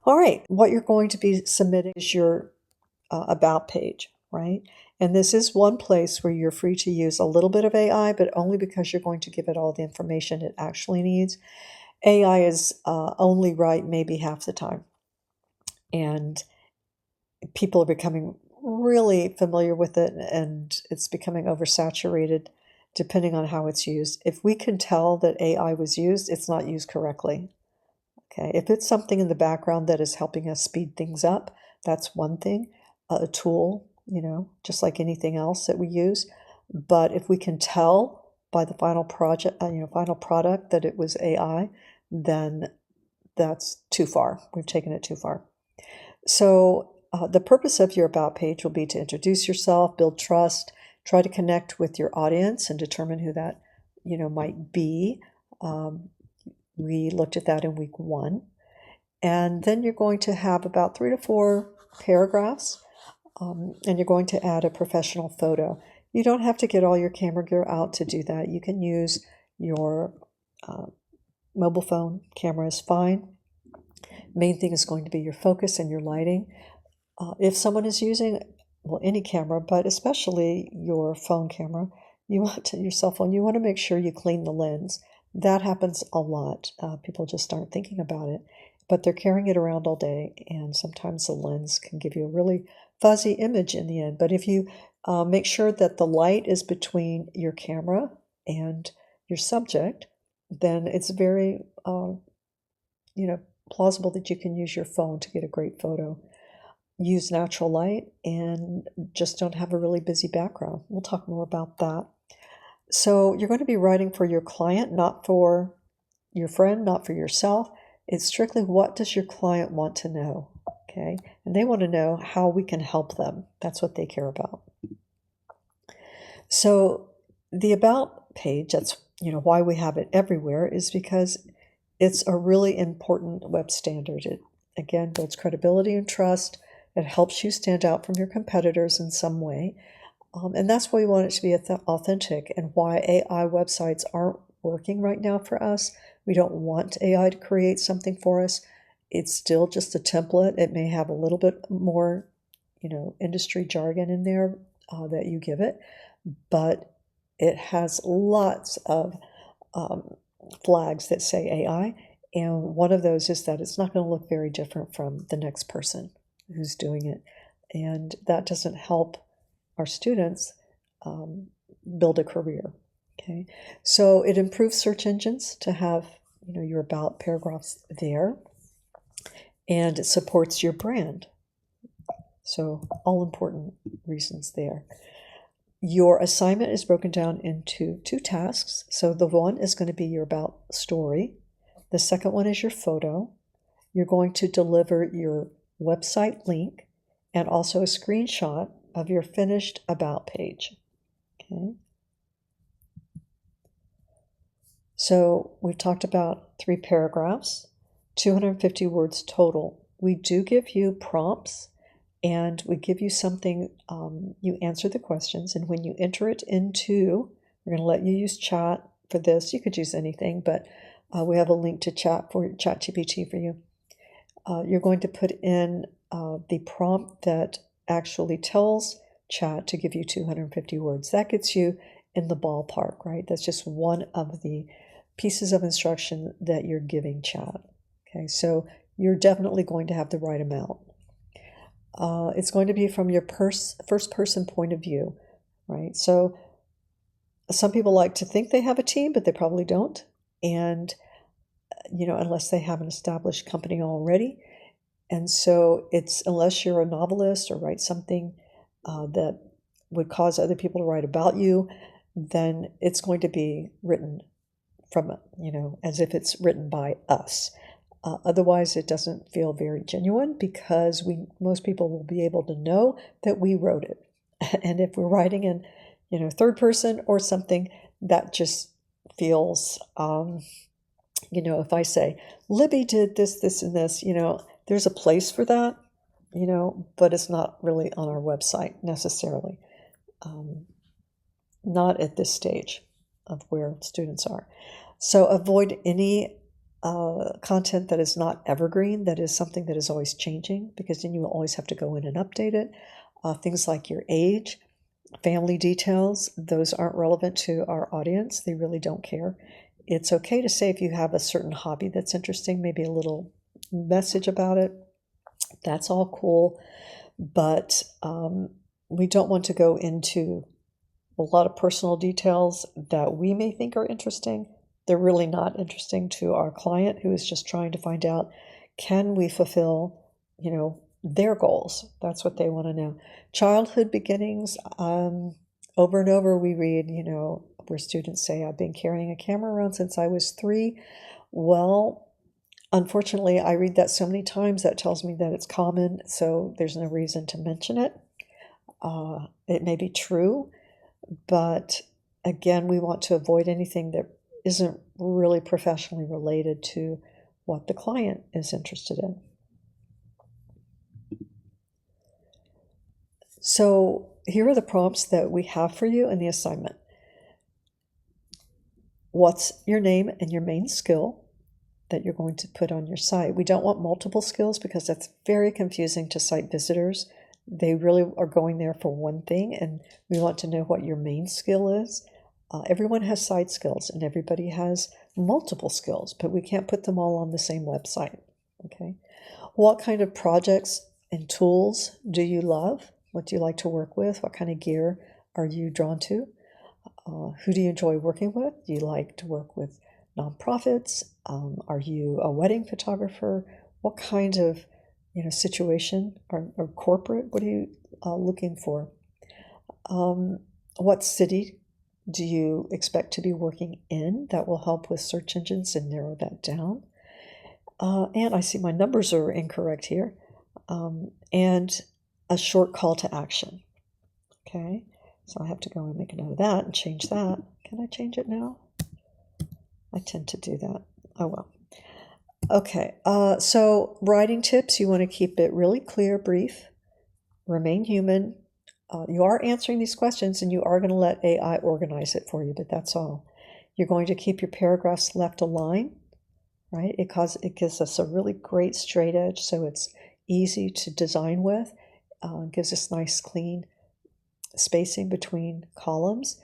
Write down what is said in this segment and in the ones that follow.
All right, what you're going to be submitting is your about page, right? And this is one place where you're free to use a little bit of AI, but only because you're going to give it all the information it actually needs. AI is only right maybe half the time. And people are becoming really familiar with it, and it's becoming oversaturated depending on how it's used. If we can tell that AI was used, it's not used correctly. Okay, if it's something in the background that is helping us speed things up, that's one thing, a tool, just like anything else that we use. But if we can tell by the final project, final product that it was AI, then that's too far. We've taken it too far. So the purpose of your About page will be to introduce yourself, build trust, try to connect with your audience and determine who that, might be. We looked at that in week 1. And then you're going to have about 3 to 4 paragraphs, and you're going to add a professional photo. You don't have to get all your camera gear out to do that. You can use your mobile phone camera is fine. Main thing is going to be your focus and your lighting. If someone is using, any camera, but especially your phone camera, your cell phone, you want to make sure you clean the lens. That happens a lot. People just aren't thinking about it, but they're carrying it around all day, and sometimes the lens can give you a really fuzzy image in the end. But if you make sure that the light is between your camera and your subject, then it's very, plausible that you can use your phone to get a great photo. Use natural light and just don't have a really busy background. We'll talk more about that. So you're going to be writing for your client, not for your friend, not for yourself. It's strictly what does your client want to know, okay? And they want to know how we can help them. That's what they care about. So the About page, that's why we have it everywhere, is because it's a really important web standard. It, again, builds credibility and trust. It helps you stand out from your competitors in some way. And that's why we want it to be authentic, and why AI websites aren't working right now for us. We don't want AI to create something for us. It's still just a template. It may have a little bit more, industry jargon in there that you give it, but it has lots of flags that say AI. And one of those is that it's not going to look very different from the next person who's doing it. And that doesn't help our students build a career. Okay, so it improves search engines to have your About paragraphs there, and it supports your brand. So all important reasons there. Your assignment is broken down into 2 tasks. So the one is going to be your About story. The second one is your photo. You're going to deliver your website link and also a screenshot of your finished About page. Okay. So we've talked about 3 paragraphs, 250 words total. We do give you prompts, and we give you something, you answer the questions, and when you enter it into, we're going to let you use chat for this. You could use anything, but we have a link to ChatGPT for you. You're going to put in the prompt that actually tells Chat to give you 250 words. That gets you in the ballpark, right? That's just one of the pieces of instruction that you're giving Chat. Okay, so you're definitely going to have the right amount. It's going to be from your first person point of view, right? So some people like to think they have a team, but they probably don't. And, unless they have an established company already. And so it's, unless you're a novelist or write something that would cause other people to write about you, then it's going to be written from, as if it's written by us. Otherwise, it doesn't feel very genuine, because most people will be able to know that we wrote it. And if we're writing in, third person or something, that just feels, if I say, Libby did this, this, and this, there's a place for that, but it's not really on our website necessarily. Not at this stage of where students are. So avoid any content that is not evergreen, that is something that is always changing, because then you will always have to go in and update it. Things like your age, family details, those aren't relevant to our audience. They really don't care. It's okay to say if you have a certain hobby that's interesting, maybe a little message about it. That's all cool. But we don't want to go into a lot of personal details that we may think are interesting. They're really not interesting to our client, who is just trying to find out, can we fulfill, their goals? That's what they want to know. Childhood beginnings, over and over we read, where students say, I've been carrying a camera around since I was 3. Well, unfortunately, I read that so many times that tells me that it's common, so there's no reason to mention it. It may be true, but again, we want to avoid anything that isn't really professionally related to what the client is interested in. So here are the prompts that we have for you in the assignment. What's your name and your main skill that you're going to put on your site? We don't want multiple skills because that's very confusing to site visitors. They really are going there for one thing, and we want to know what your main skill is. Everyone has side skills and everybody has multiple skills, but we can't put them all on the same website. Okay. What kind of projects and tools do you love? What do you like to work with? What kind of gear are you drawn to? Who do you enjoy working with? Do you like to work with nonprofits? Are you a wedding photographer? What kind of situation or corporate? What are you looking for? What city do you expect to be working in? That will help with search engines and narrow that down. And I see my numbers are incorrect here. And a short call to action. Okay, so I have to go and make a note of that and change that. Can I change it now? I tend to do that. Oh well. Okay, so writing tips, you want to keep it really clear, brief, remain human. You are answering these questions and you are going to let AI organize it for you, but that's all. You're going to keep your paragraphs left aligned, right? It gives us a really great straight edge, so it's easy to design with. Gives us nice, clean spacing between columns.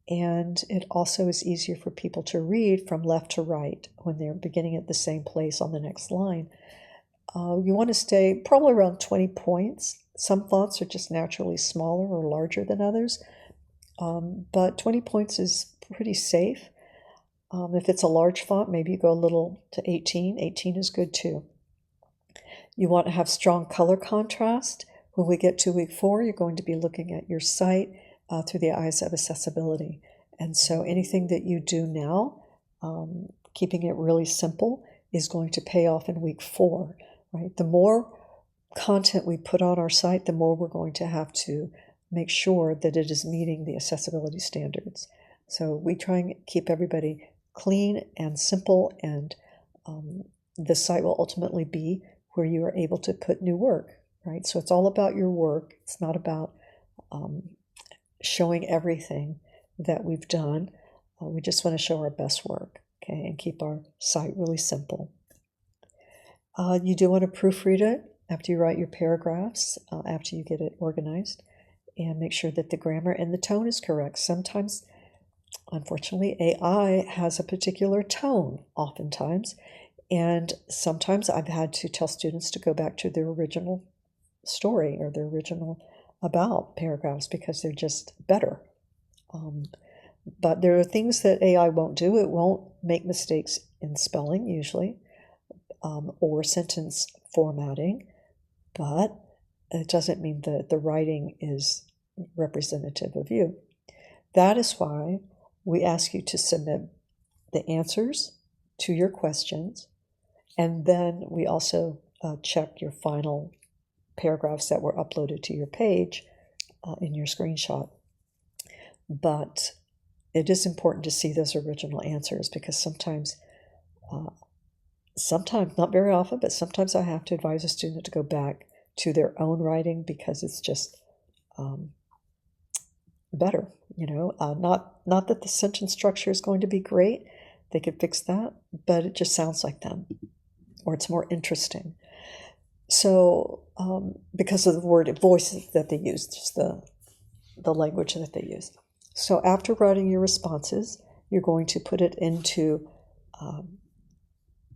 And it also is easier for people to read from left to right when they're beginning at the same place on the next line. You want to stay probably around 20 points. Some fonts are just naturally smaller or larger than others, but 20 points is pretty safe. If it's a large font, maybe you go a little to 18. 18 is good too. You want to have strong color contrast. When we get to week 4, you're going to be looking at your site through the eyes of accessibility. And so anything that you do now, keeping it really simple, is going to pay off in week 4, right? The more content we put on our site, the more we're going to have to make sure that it is meeting the accessibility standards. So we try and keep everybody clean and simple, and the site will ultimately be where you are able to put new work, right? So it's all about your work. It's not about showing everything that we've done. We just want to show our best work, okay, and keep our site really simple. You do want to proofread it after you write your paragraphs, after you get it organized, and make sure that the grammar and the tone is correct. Sometimes, unfortunately, AI has a particular tone oftentimes, and sometimes I've had to tell students to go back to their original story or their original about paragraphs because they're just better. But there are things that AI won't do. It won't make mistakes in spelling usually, or sentence formatting, but it doesn't mean that the writing is representative of you. That is why we ask you to submit the answers to your questions, and then we also check your final paragraphs that were uploaded to your page in your screenshot. But it is important to see those original answers because sometimes, not very often, but sometimes I have to advise a student to go back to their own writing because it's just better. Not that the sentence structure is going to be great, They could fix that, but it just sounds like them, or it's more interesting. So, because of the word voices that they use, just the language that they use. So after writing your responses, you're going to put it into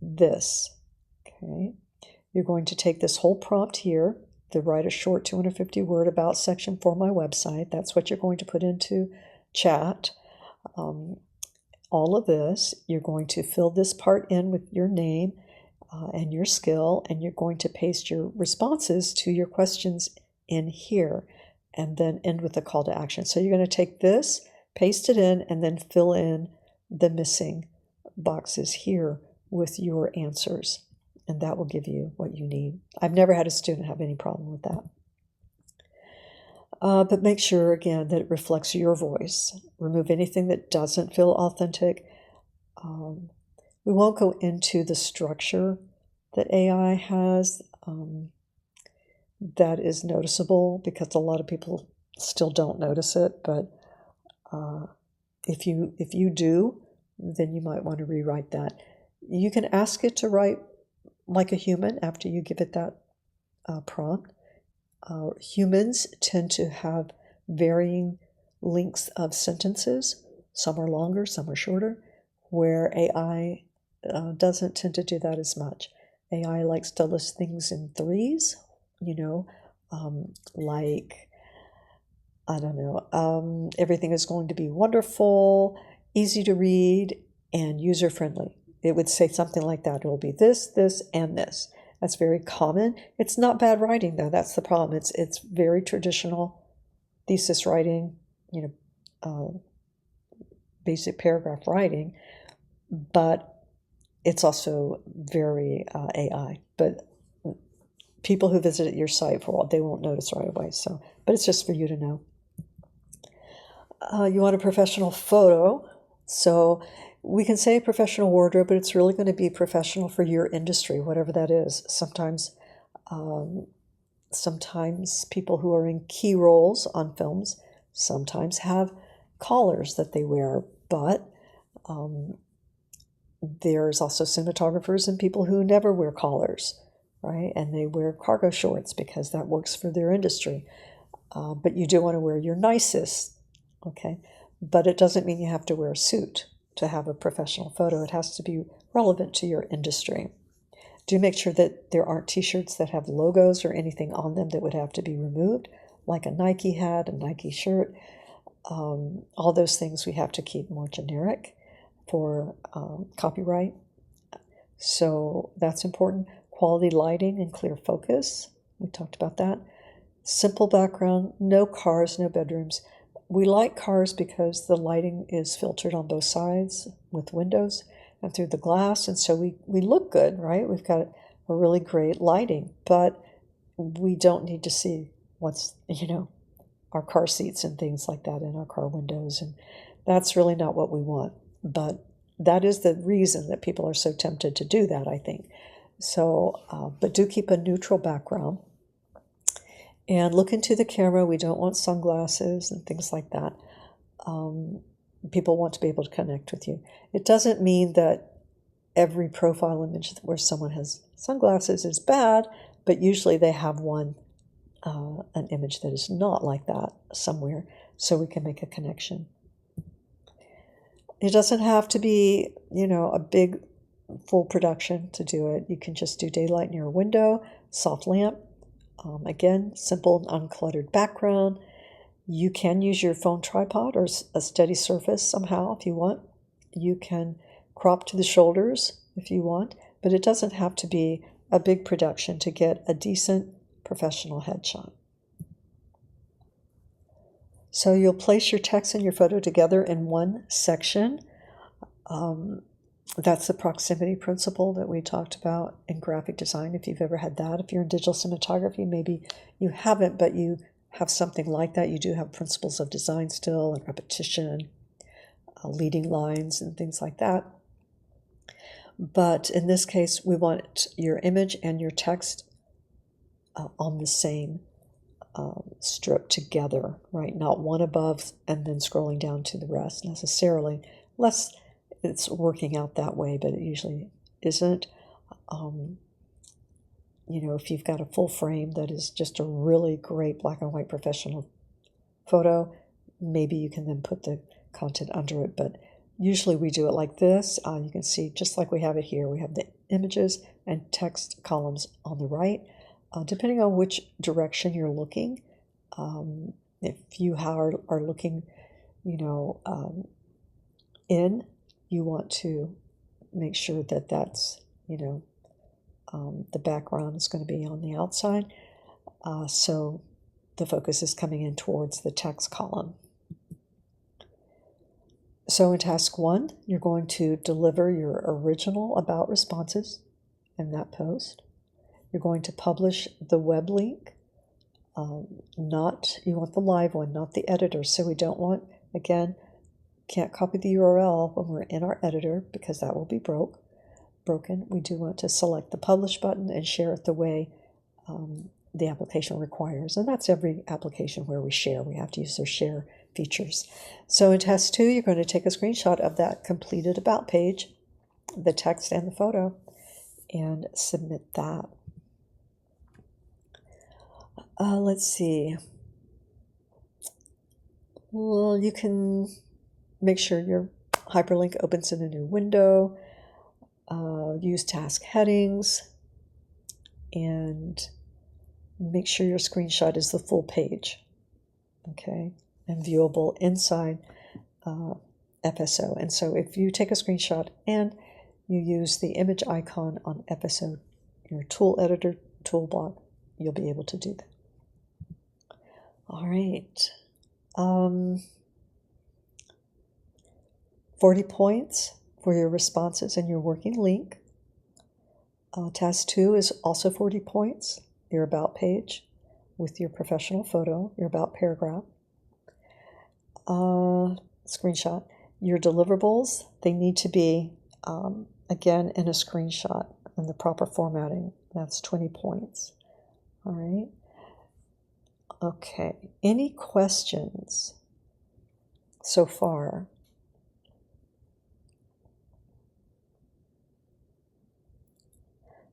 this, okay? You're going to take this whole prompt here, to write a short 250 word about section for my website. That's what you're going to put into chat. All of this, you're going to fill this part in with your name and your skill, and you're going to paste your responses to your questions in here, and then end with a call to action. So you're going to take this, paste it in, and then fill in the missing boxes here with your answers, and that will give you what you need. I've never had a student have any problem with that. But make sure, again, that it reflects your voice. Remove anything that doesn't feel authentic. We won't go into the structure that AI has. That is noticeable because a lot of people still don't notice it. But if you do, then you might want to rewrite that. You can ask it to write like a human after you give it that prompt. Humans tend to have varying lengths of sentences. Some are longer, some are shorter, where AI doesn't tend to do that as much. AI likes to list things in threes, like, I don't know, everything is going to be wonderful, easy to read, and user-friendly. It would say something like that. It will be this, this, and this. That's very common. It's not bad writing, though. That's the problem. It's very traditional thesis writing, basic paragraph writing, but it's also very AI. But people who visit your site they won't notice right away. So, but it's just for you to know. You want a professional photo, so we can say professional wardrobe, but it's really going to be professional for your industry, whatever that is. Sometimes people who are in key roles on films sometimes have collars that they wear, but there's also cinematographers and people who never wear collars, right? And they wear cargo shorts because that works for their industry. But you do want to wear your nicest, okay? But it doesn't mean you have to wear a suit to have a professional photo. It has to be relevant to your industry. Do make sure that there aren't t-shirts that have logos or anything on them that would have to be removed, like a Nike hat, a Nike shirt. All those things we have to keep more generic for copyright. So that's important. Quality lighting and clear focus. We talked about that. Simple background, no cars, no bedrooms. We like cars because the lighting is filtered on both sides with windows and through the glass, and so we look good, right? We've got a really great lighting, but we don't need to see what's, our car seats and things like that in our car windows, and that's really not what we want. But that is the reason that people are so tempted to do that, I think. So, but do keep a neutral background. And look into the camera. We don't want sunglasses and things like that. People want to be able to connect with you. It doesn't mean that every profile image where someone has sunglasses is bad, but usually they have an image that is not like that somewhere, so we can make a connection. It doesn't have to be, a big full production to do it. You can just do daylight near a window, soft lamp. Again, simple, uncluttered background. You can use your phone tripod or a steady surface somehow if you want. You can crop to the shoulders if you want, but it doesn't have to be a big production to get a decent professional headshot. So you'll place your text and your photo together in one section. That's the proximity principle that we talked about in graphic design, if you've ever had that. If you're in digital cinematography, maybe you haven't, but you have something like that. You do have principles of design still, and repetition, leading lines, and things like that. But in this case, we want your image and your text on the same strip together, right? Not one above and then scrolling down to the rest necessarily, unless it's working out that way, but it usually isn't. If you've got a full frame that is just a really great black and white professional photo, maybe you can then put the content under it. But usually we do it like this. You can see just like we have it here. We have the images and text columns on the right. Depending on which direction you're looking, if you are looking, in, you want to make sure that that's, the background is going to be on the outside. So the focus is coming in towards the text column. So in task 1, you're going to deliver your original about responses in that post. You're going to publish the web link. You want the live one, not the editor. So we don't want, again, can't copy the URL when we're in our editor because that will be broken. We do want to select the publish button and share it the way the application requires. And that's every application where we share. We have to use their share features. So in task 2, you're going to take a screenshot of that completed about page, the text and the photo, and submit that. Let's see. Well, you can make sure your hyperlink opens in a new window, use task headings, and make sure your screenshot is the full page, okay, and viewable inside FSO. And so if you take a screenshot and you use the image icon on FSO, your tool editor toolbar, you'll be able to do that. All right. 40 points for your responses and your working link. Task 2 is also 40 points, your about page with your professional photo, your about paragraph. Screenshot. Your deliverables, they need to be, again, in a screenshot in the proper formatting. That's 20 points. All right. Okay. Any questions so far?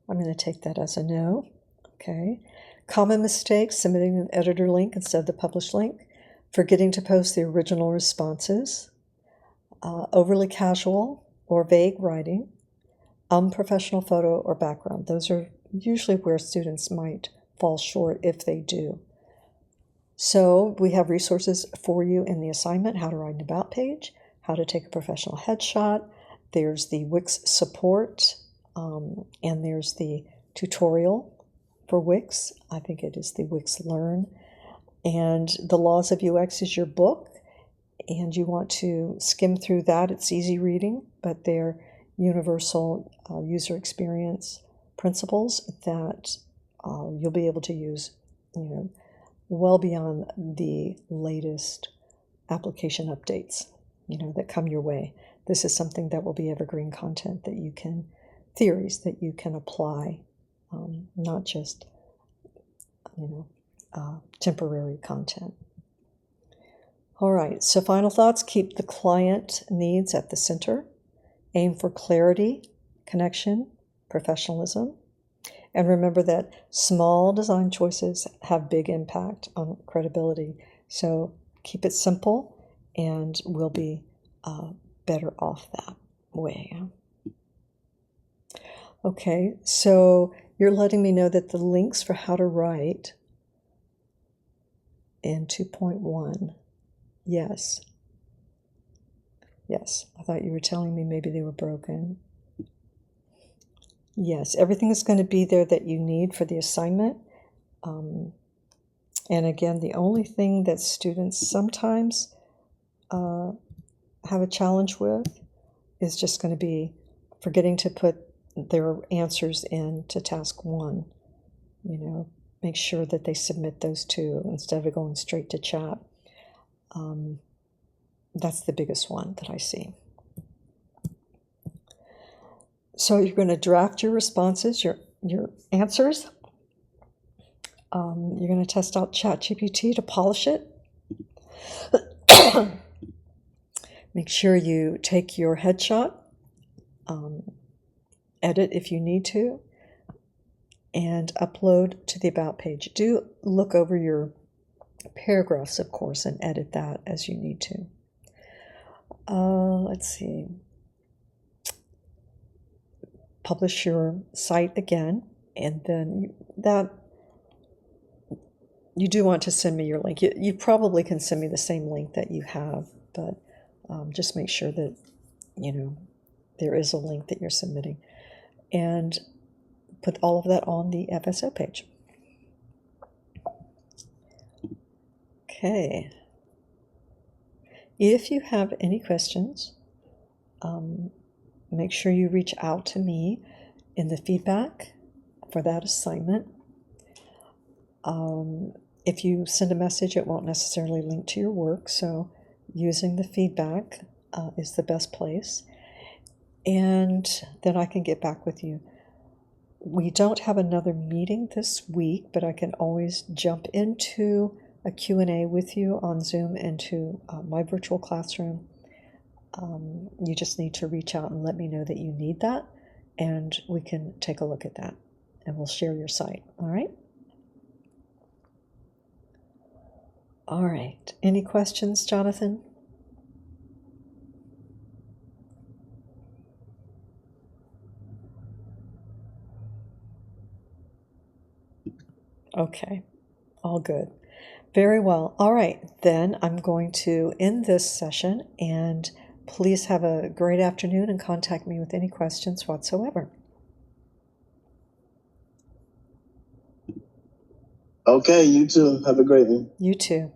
I'm going to take that as a no. Okay. Common mistakes: submitting an editor link instead of the published link, forgetting to post the original responses, overly casual or vague writing, unprofessional photo or background. Those are usually where students might fall short if they do. So we have resources for you in the assignment: how to write an about page, how to take a professional headshot. There's the Wix support, and there's the tutorial for Wix. I think it is the Wix Learn. And the Laws of UX is your book, and you want to skim through that. It's easy reading, but they're universal user experience principles that you'll be able to use, well beyond the latest application updates, that come your way. This is something that will be evergreen content that you can, theories that you can apply, not just, temporary content. All right, so final thoughts: keep the client needs at the center, aim for clarity, connection, professionalism, and remember that small design choices have big impact on credibility. So keep it simple, and we'll be better off that way. Okay, so you're letting me know that the links for how to write in 2.1, yes. Yes, I thought you were telling me maybe they were broken. Yes, everything is going to be there that you need for the assignment. And again, the only thing that students sometimes have a challenge with is just going to be forgetting to put their answers into task 1. Make sure that they submit those two instead of going straight to chat. That's the biggest one that I see. So you're going to draft your responses, your answers. You're going to test out ChatGPT to polish it. Make sure you take your headshot, edit if you need to, and upload to the About page. Do look over your paragraphs, of course, and edit that as you need to. Let's see. Publish your site again, and then you do want to send me your link. You probably can send me the same link that you have, but just make sure that, there is a link that you're submitting. And put all of that on the FSO page. Okay. If you have any questions, make sure you reach out to me in the feedback for that assignment. If you send a message, it won't necessarily link to your work, so using the feedback is the best place. And then I can get back with you. We don't have another meeting this week, but I can always jump into a Q&A with you on Zoom into my virtual classroom. You just need to reach out and let me know that you need that, and we can take a look at that, and we'll share your site. All right? All right. Any questions, Jonathan? Okay. All good. Very well. All right. Then I'm going to end this session, and please have a great afternoon and contact me with any questions whatsoever. Okay, you too. Have a great one. You too.